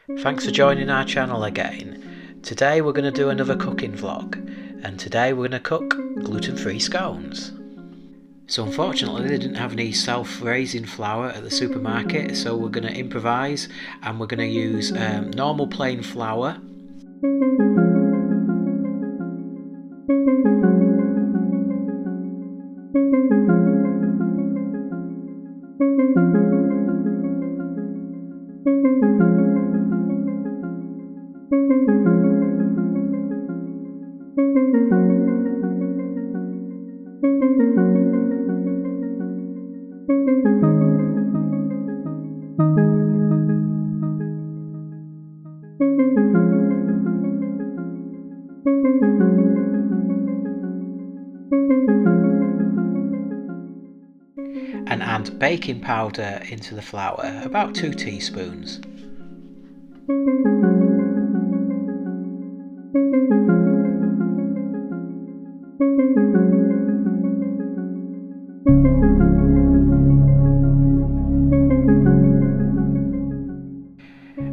Thanks for joining our channel again. Today we're going to do another cooking vlog, and today we're going to cook gluten-free scones. So unfortunately they didn't have any self-raising flour at the supermarket, so we're going to improvise and we're going to use normal plain flour. And add baking powder into the flour, about 2 teaspoons.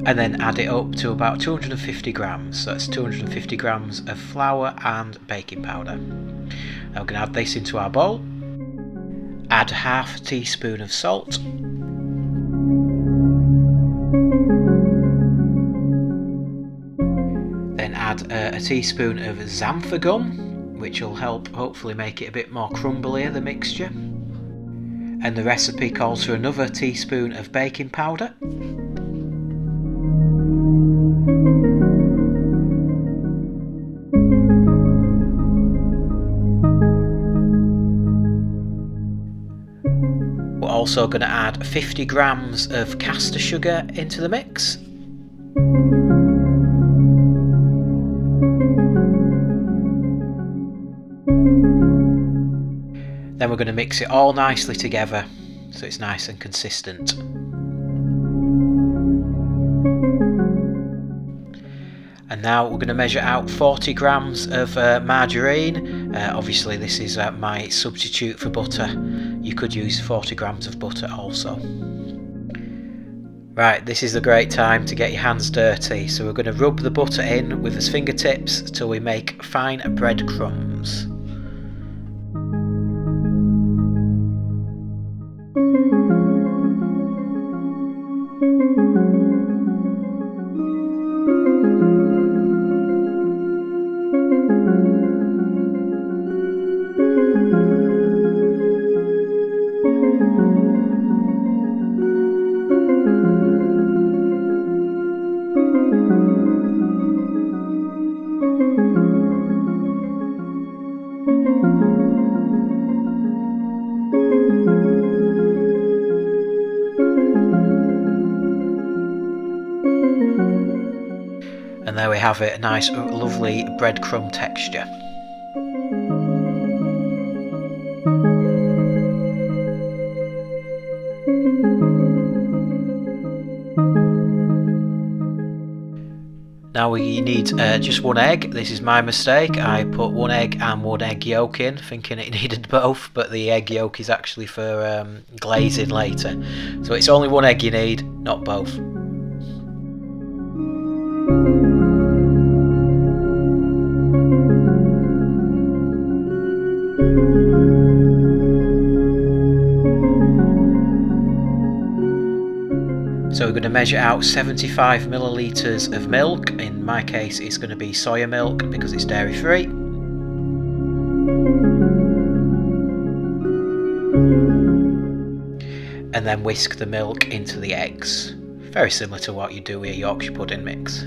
And then add it up to about 250 grams, so that's 250 grams of flour and baking powder. Now we're going to add this into our bowl. Add half a teaspoon of salt. Then add a teaspoon of xanthan gum, which will help hopefully make it a bit more crumblier, the mixture. And the recipe calls for another teaspoon of baking powder. We're also going to add 50 grams of caster sugar into the mix. Then we're going to mix it all nicely together so it's nice and consistent. And now we're going to measure out 40 grams of margarine. Obviously this is my substitute for butter. You could use 40 grams of butter also. Right, this is the great time to get your hands dirty. So we're going to rub the butter in with his fingertips till we make fine breadcrumbs. And there we have it, a nice lovely breadcrumb texture. Now we need just one egg. This is my mistake. I put one egg and one egg yolk in, thinking it needed both, but the egg yolk is actually for glazing later. So it's only one egg you need, not both. So we're going to measure out 75 millilitres of milk. In my case it's going to be soya milk because it's dairy free. And then whisk the milk into the eggs. Very similar to what you do with a Yorkshire pudding mix.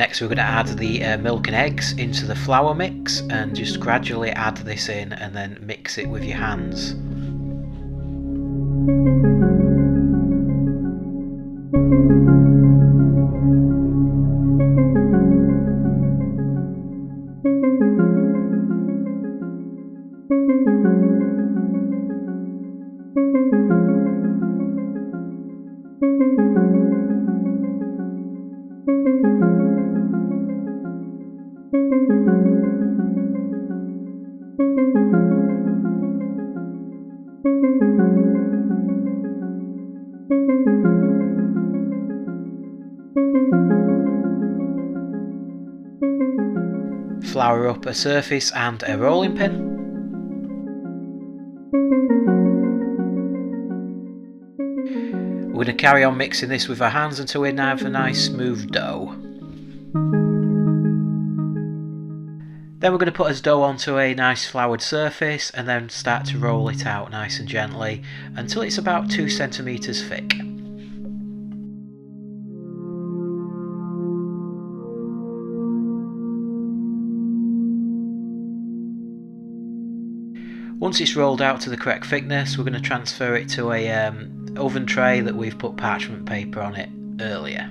Next we're going to add the milk and eggs into the flour mix and just gradually add this in and then mix it with your hands. Flour up a surface and a rolling pin. We're going to carry on mixing this with our hands until we have a nice smooth dough. Then we're going to put this dough onto a nice floured surface and then start to roll it out nice and gently until it's about 2 centimeters thick. Once it's rolled out to the correct thickness, we're going to transfer it to a oven tray that we've put parchment paper on it earlier.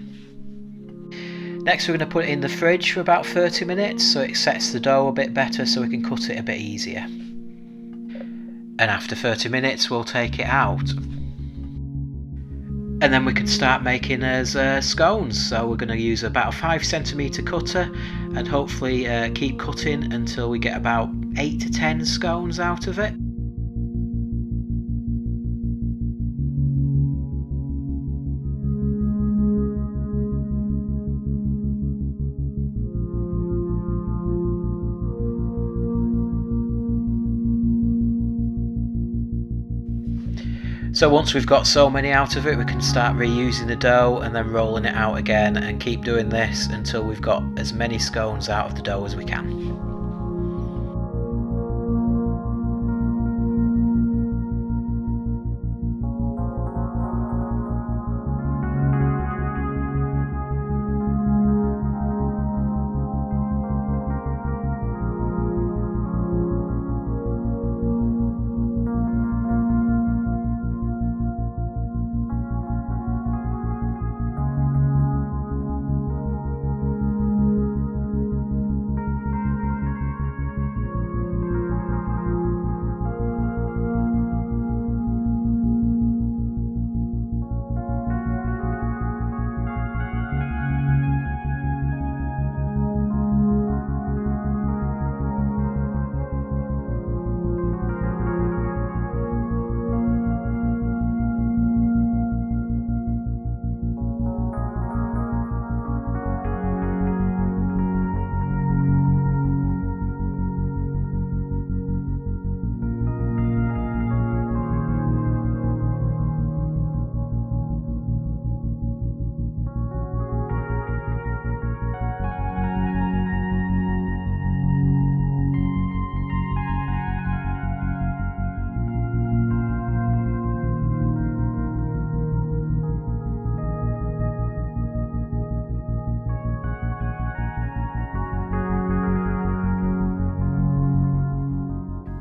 Next we're going to put it in the fridge for about 30 minutes so it sets the dough a bit better so we can cut it a bit easier. And after 30 minutes we'll take it out. And then we can start making as scones. So we're going to use about a 5 centimeter cutter and hopefully keep cutting until we get about 8 to 10 scones out of it. So once we've got so many out of it, we can start reusing the dough and then rolling it out again and keep doing this until we've got as many scones out of the dough as we can.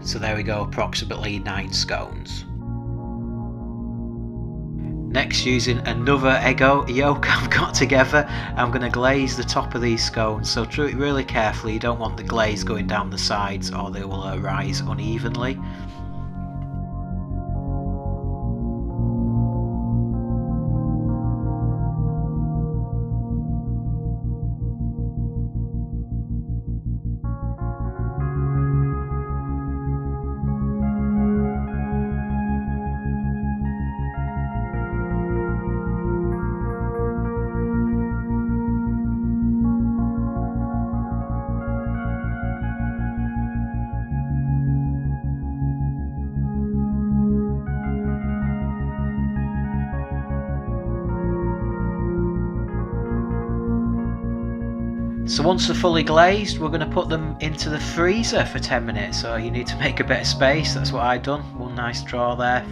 So there we go, approximately 9 scones. Next, using another egg yolk I've got together, I'm going to glaze the top of these scones. So do it really carefully, you don't want the glaze going down the sides or they will rise unevenly. So once they're fully glazed, we're going to put them into the freezer for 10 minutes. So you need to make a bit of space. That's what I've done. One nice drawer there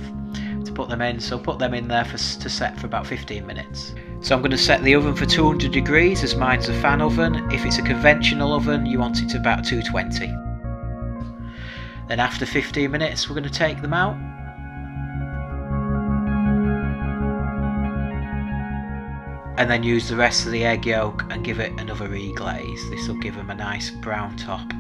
to put them in. So put them in there to set for about 15 minutes. So I'm going to set the oven for 200 degrees as mine's a fan oven. If it's a conventional oven, you want it to about 220. Then after 15 minutes, we're going to take them out. And then use the rest of the egg yolk and give it another reglaze. This will give them a nice brown top.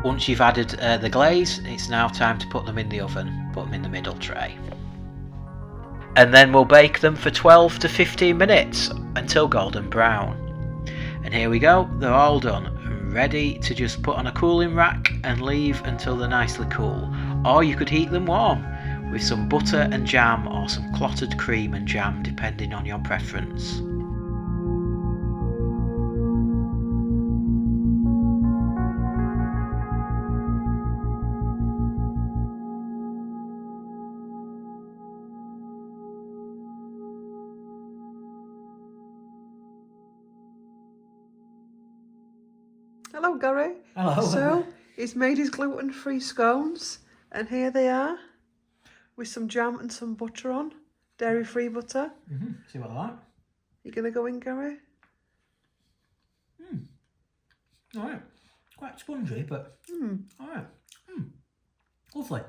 Once you've added the glaze, it's now time to put them in the oven. Put them in the middle tray. And then we'll bake them for 12 to 15 minutes until golden brown. And here we go, they're all done, ready to just put on a cooling rack and leave until they're nicely cool. Or you could heat them warm with some butter and jam or some clotted cream and jam, depending on your preference. Hello, Gary. Hello. So, he's made his gluten-free scones, and here they are, with some jam and some butter on, dairy-free butter. See what I like? You gonna go in, Gary? Alright. Quite spongy, but alright. Lovely.